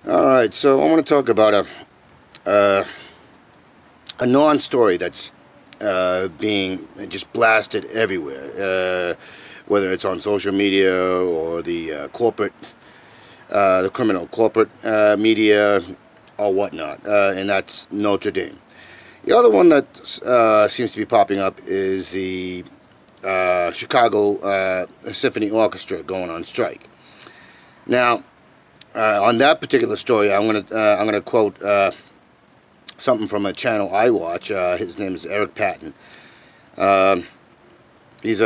Alright, so I want to talk about a non-story that's being just blasted everywhere, whether it's on social media or the criminal corporate media or whatnot, and that's Notre Dame. The other one that seems to be popping up is the Chicago Symphony Orchestra going on strike. Now, on that particular story, I'm gonna quote something from a channel I watch. His name is Eric Patton. He's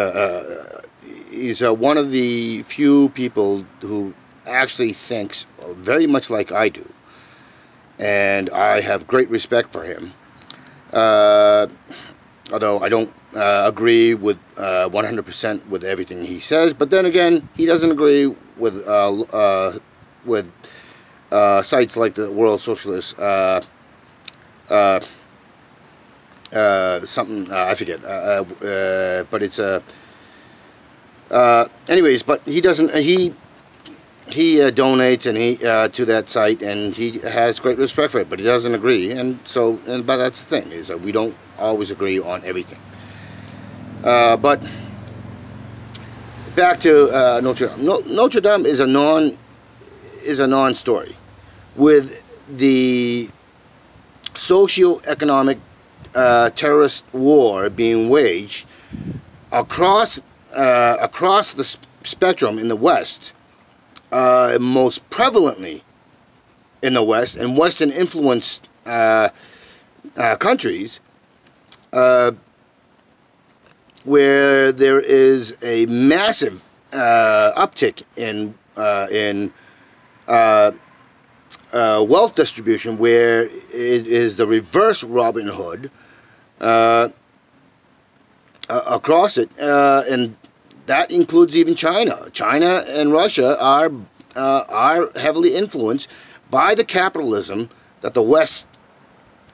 one of the few people who actually thinks very much like I do, and I have great respect for him. Although I don't agree with 100% with everything he says, but then again, he doesn't agree with sites like the World Socialist something I forget, but it's anyways. But he doesn't. He donates and he to that site, and he has great respect for it, but he doesn't agree, but that's the thing, is we don't always agree on everything. But back to Notre Dame. Notre Dame is a non-story with the socio-economic terrorist war being waged across the spectrum in the West, most prevalently in the West and Western influenced countries, where there is a massive uptick in wealth distribution, where it is the reverse Robin Hood across it, and that includes even China. China and Russia are heavily influenced by the capitalism that the West,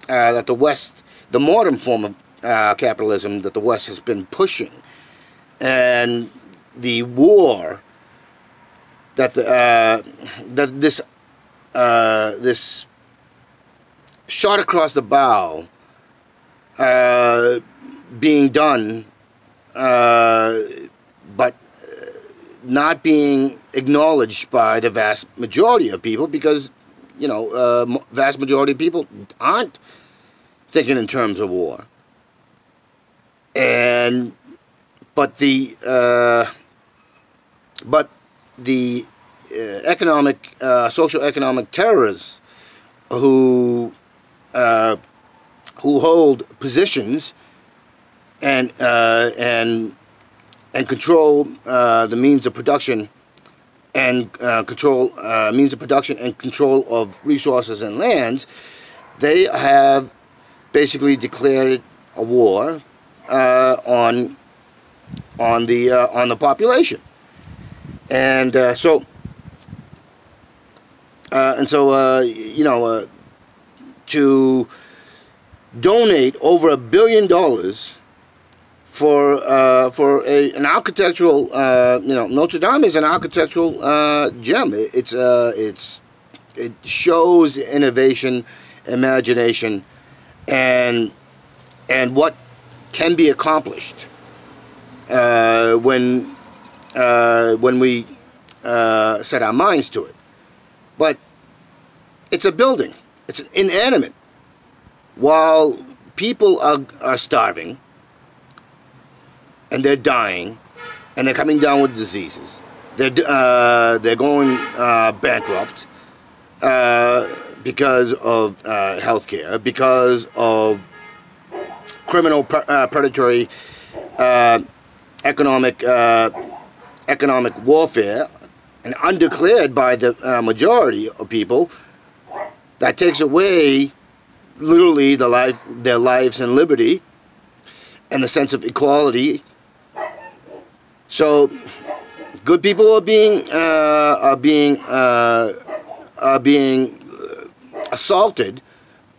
the modern form of capitalism that the West has been pushing, and the war that this shot across the bow being done, but not being acknowledged by the vast majority of people, because, you know, vast majority of people aren't thinking in terms of war. And but the economic, socio-economic terrorists who hold positions and control the means of production, and control of resources and lands, they have basically declared a war on the population, and so you know, to donate over $1 billion for an architectural, you know, Notre Dame is an architectural gem. It shows innovation, imagination, and what can be accomplished when we set our minds to it. But it's a building. It's inanimate. While people are starving, and they're dying, and they're coming down with diseases, they're going bankrupt because of healthcare, because of criminal predatory economic warfare, and undeclared by the majority of people, that takes away literally their lives and liberty and the sense of equality. So good people are being assaulted,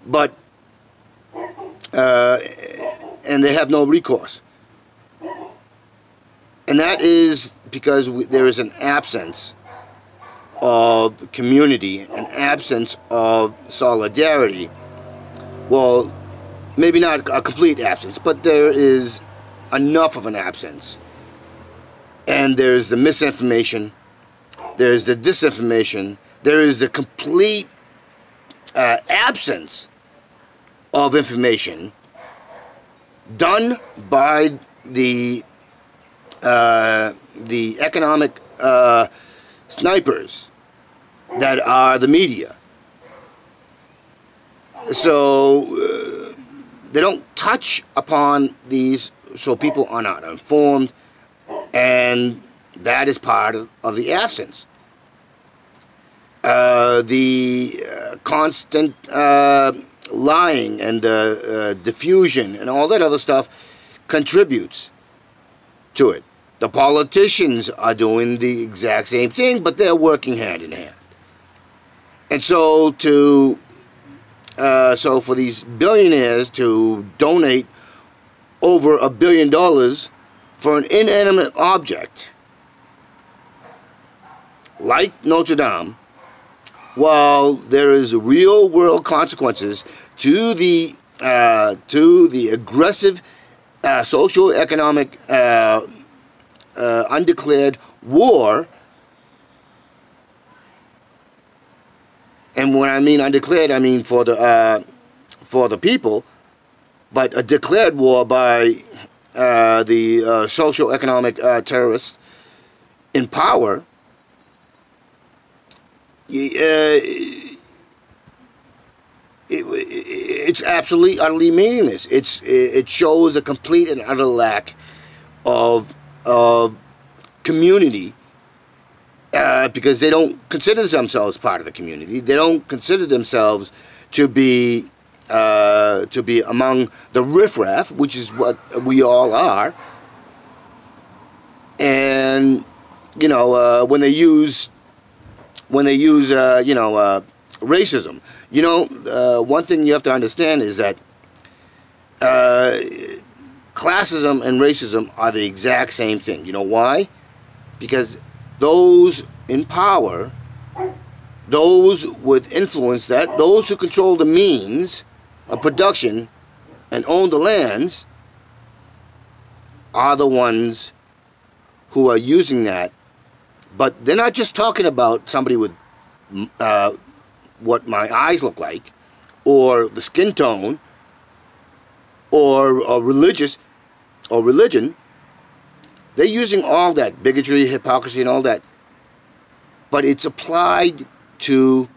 but and they have no recourse. And that is because there is an absence of community, an absence of solidarity. Well, maybe not a complete absence, but there is enough of an absence. And there's the misinformation, there's the disinformation, there is the complete absence of information done by the economic snipers that are the media. So they don't touch upon these, so people are not informed, and that is part of the absence. The constant lying and diffusion and all that other stuff contributes to it. The politicians are doing the exact same thing, but they're working hand in hand. And so so for these billionaires to donate over $1 billion for an inanimate object like Notre Dame, while there is real world consequences to the aggressive socio-economic undeclared war. And when I mean undeclared, I mean for the people, but a declared war by the socio-economic terrorists in power. It's absolutely, utterly meaningless. It shows a complete and utter lack of community, because they don't consider themselves part of the community. They don't consider themselves to be among the riffraff, which is what we all are. And you know, when they use racism, you know, one thing you have to understand is that classism and racism are the exact same thing. You know why? Because those in power, those with influence, those who control the means of production and own the lands, are the ones who are using that. But they're not just talking about somebody with what my eyes look like, or the skin tone, or religious, or religion. They're using all that bigotry, hypocrisy, and all that. But it's applied to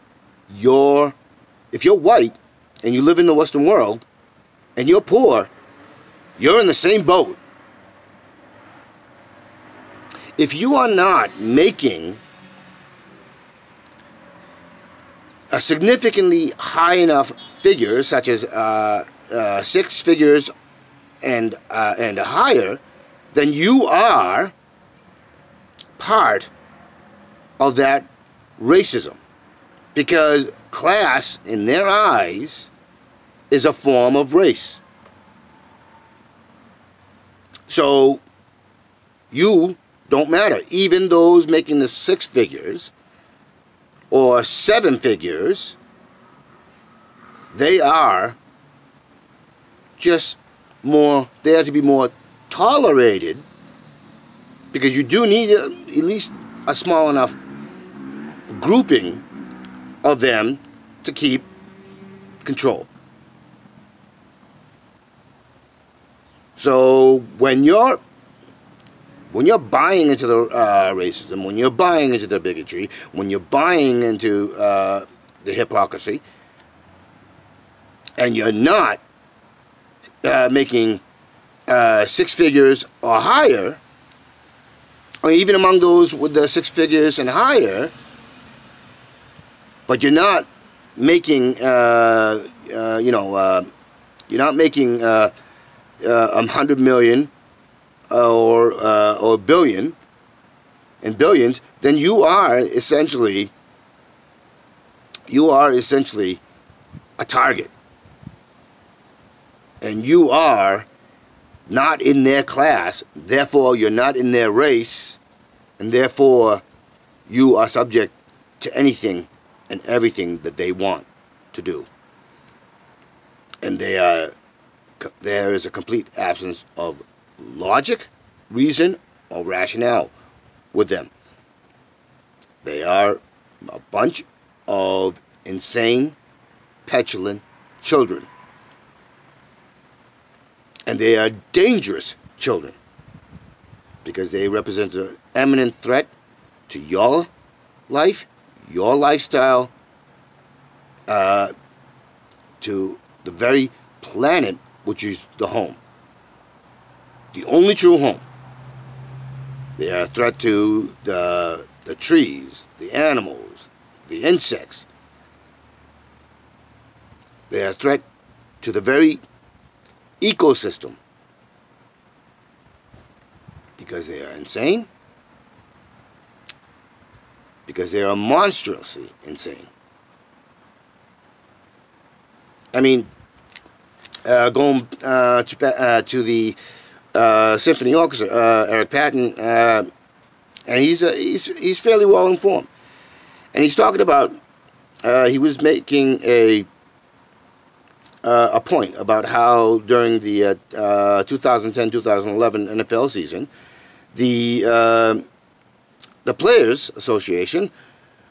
if you're white and you live in the Western world and you're poor, you're in the same boat. If you are not making a significantly high enough figure, such as 6 figures and higher, then you are part of that racism. Because class, in their eyes, is a form of race. So you don't matter. Even those making the 6 figures or 7 figures, they are just more, they have to be more tolerated, because you do need at least a small enough grouping of them to keep control. So when you're buying into the racism, when you're buying into the bigotry, when you're buying into the hypocrisy, and you're not making 6 figures or higher, or even among those with the 6 figures and higher, but you're not making, you're not making 100 million or billion and billions, then you are essentially a target, and you are not in their class. Therefore, you're not in their race, and therefore you are subject to anything and everything that they want to do. And there is a complete absence of logic, reason, or rationale with them. They are a bunch of insane, petulant children. And they are dangerous children because they represent an imminent threat to your life, your lifestyle, to the very planet which is the home. The only true home. They are a threat to the trees, the animals, the insects. They are a threat to the very ecosystem because they are insane, because they are monstrously insane. I mean, going to the symphony orchestra, Eric Patton, and he's fairly well informed, and he's talking about he was making a point about how during the 2010-2011 NFL season, the Players Association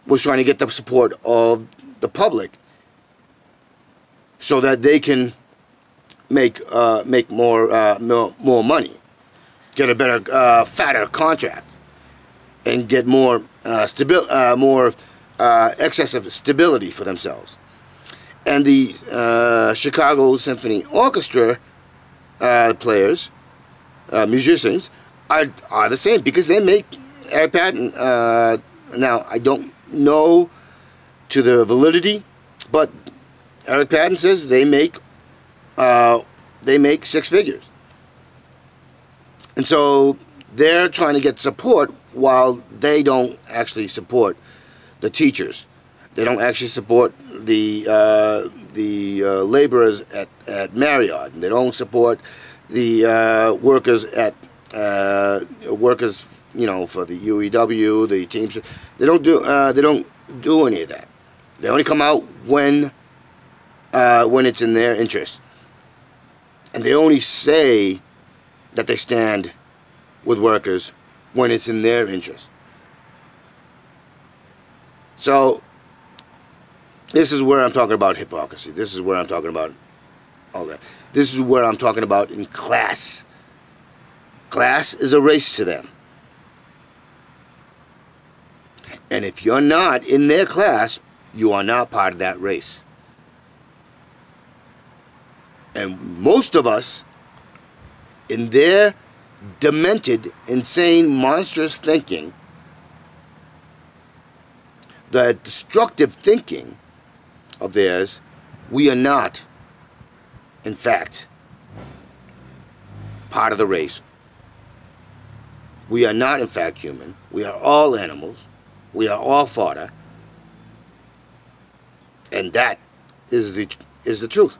was trying to get the support of the public so that they can make more money, get a better, fatter contract, and get more excessive stability for themselves. And the Chicago Symphony Orchestra players, musicians, are the same because they make Eric Patton. Now, I don't know to the validity, but Eric Patton says they make 6 figures. And so they're trying to get support while they don't actually support the teachers. They don't actually support the laborers at Marriott. They don't support the workers at you know, for the UEW, the teams. They don't do any of that. They only come out when it's in their interest, and they only say that they stand with workers when it's in their interest. So this is where I'm talking about hypocrisy. This is where I'm talking about all that. This is where I'm talking about in class. Class is a race to them. And if you're not in their class, you are not part of that race. And most of us, in their demented, insane, monstrous thinking, the destructive thinking of theirs, we are not, in fact, part of the race. We are not, in fact, human. We are all animals. We are all fodder. And that is the truth.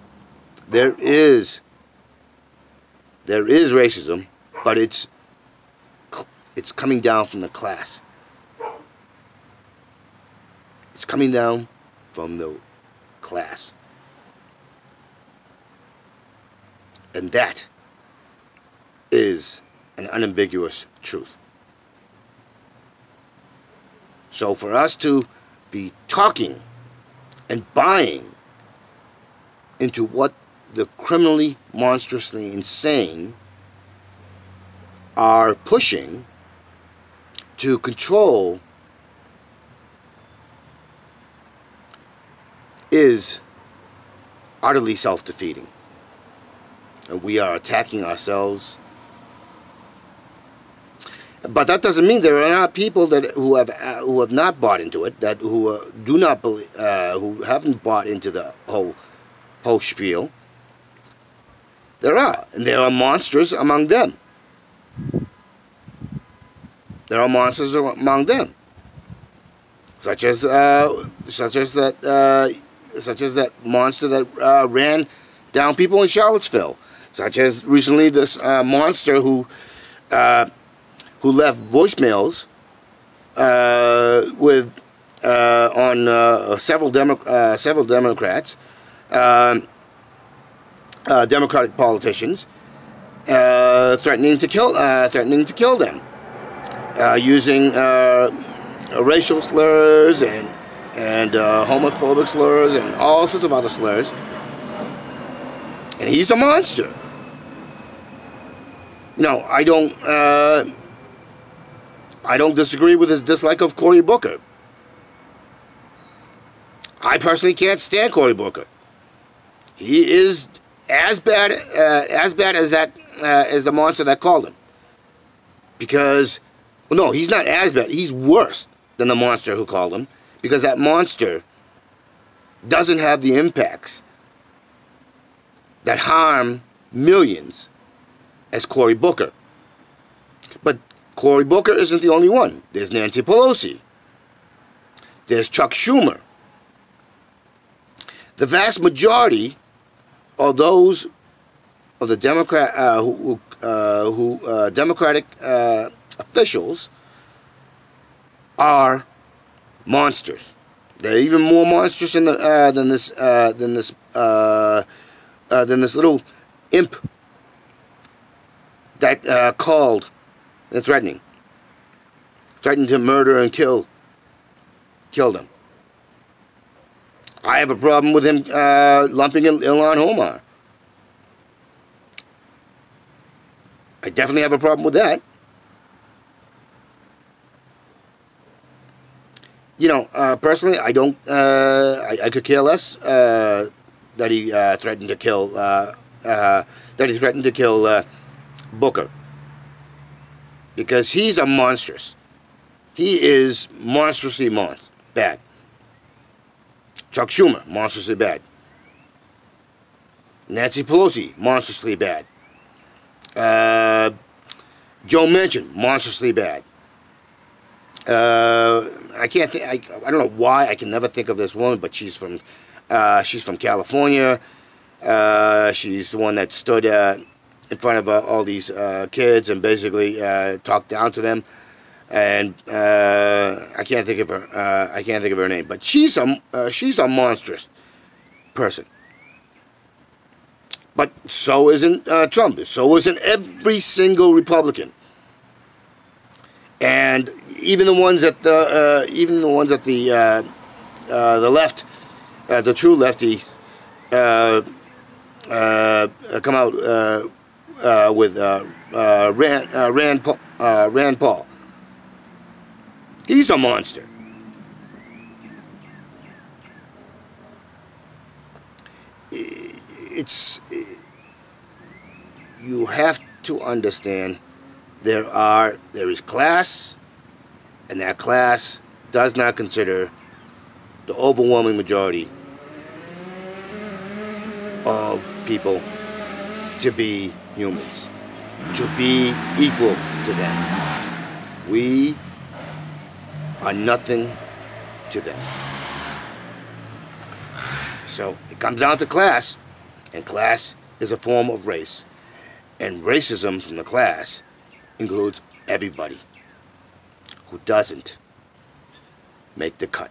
There is racism, but it's coming down from the class. It's coming down from the class. And that is an unambiguous truth. So for us to be talking and buying into what the criminally, monstrously insane are pushing to control is utterly self-defeating. And we are attacking ourselves. But that doesn't mean there are not people who have not bought into it, who do not believe, who haven't bought into the whole spiel. There are, and there are monsters among them. There are monsters among them, such as that monster that ran down people in Charlottesville, such as recently this monster who left voicemails with on several Democrats, Democratic politicians, threatening to kill them, using racial slurs and homophobic slurs and all sorts of other slurs. And he's a monster. No, I don't disagree with his dislike of Cory Booker. I personally can't stand Cory Booker. He is as bad as that as the monster that called him. Because, no, he's not as bad. He's worse than the monster who called him, because that monster doesn't have the impacts that harm millions as Cory Booker. But Cory Booker isn't the only one. There's Nancy Pelosi. There's Chuck Schumer. The vast majority of those of the Democratic officials are monsters. They're even more monstrous than this little imp that called and threatened to murder and kill them. I have a problem with him lumping in Ilhan Omar. I definitely have a problem with that. You know, personally, I don't. I could care less that he threatened to kill. Booker, because he's a monstrous. He is monstrously bad. Chuck Schumer, monstrously bad. Nancy Pelosi, monstrously bad. Joe Manchin, monstrously bad. I can't think. I don't know why I can never think of this woman, but she's from California. She's the one that stood in front of all these kids and basically talked down to them. And I can't think of her. I can't think of her name, but she's a monstrous person. But so isn't Trump. So isn't every single Republican. And even the ones at the left, the true lefties, come out with Rand Paul. He's a monster. You have to understand there is class, and that class does not consider the overwhelming majority of people to be humans, to be equal to them. We are nothing to them. So it comes down to class, and class is a form of race. And racism from the class includes everybody who doesn't make the cut.